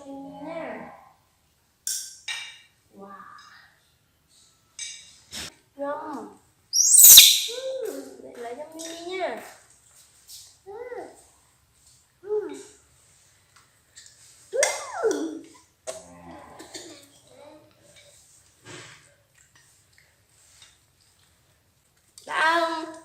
Mimi nha. Wow. Ngon. Để lấy cho Mimi nha. Đã không?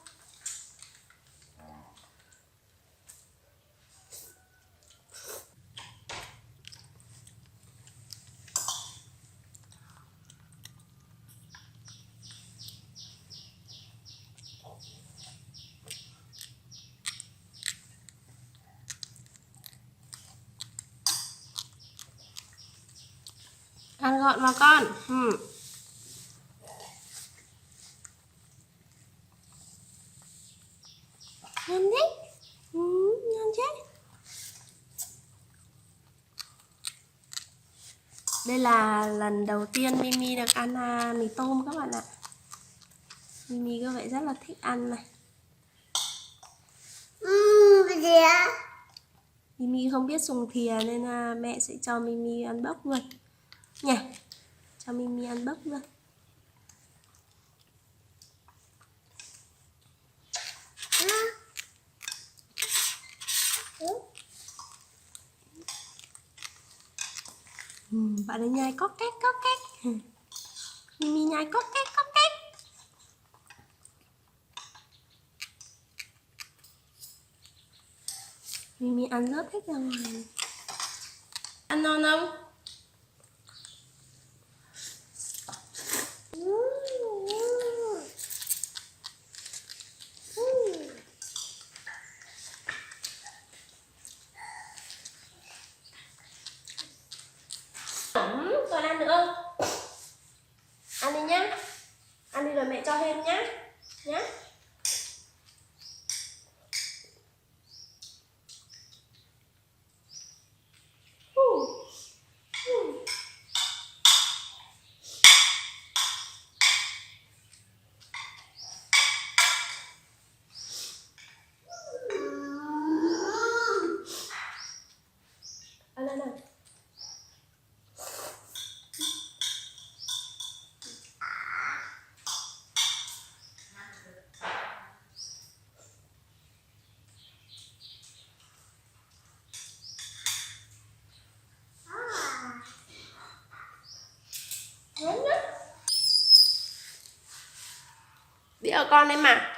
Ăn gọn vào con. Ngon đấy. Ngon chứ. Đây là lần đầu tiên Mimi được ăn mì tôm các bạn ạ. Mimi có vẻ rất là thích ăn này. Gì ạ? Mimi không biết dùng thìa nên mẹ sẽ cho Mimi ăn bốc luôn nha. Cho Mimi ăn bốc luôn. Bạn ấy nhai cóc két cóc két. Mimi nhai cóc két cóc két. Mimi ăn rất thích ra ngoài. Ăn non không? Còn ăn nữa không? Ăn đi nhá. Ăn đi rồi mẹ cho thêm nhá. Nhá. Ăn ăn ăn. Đĩa của con đây mà.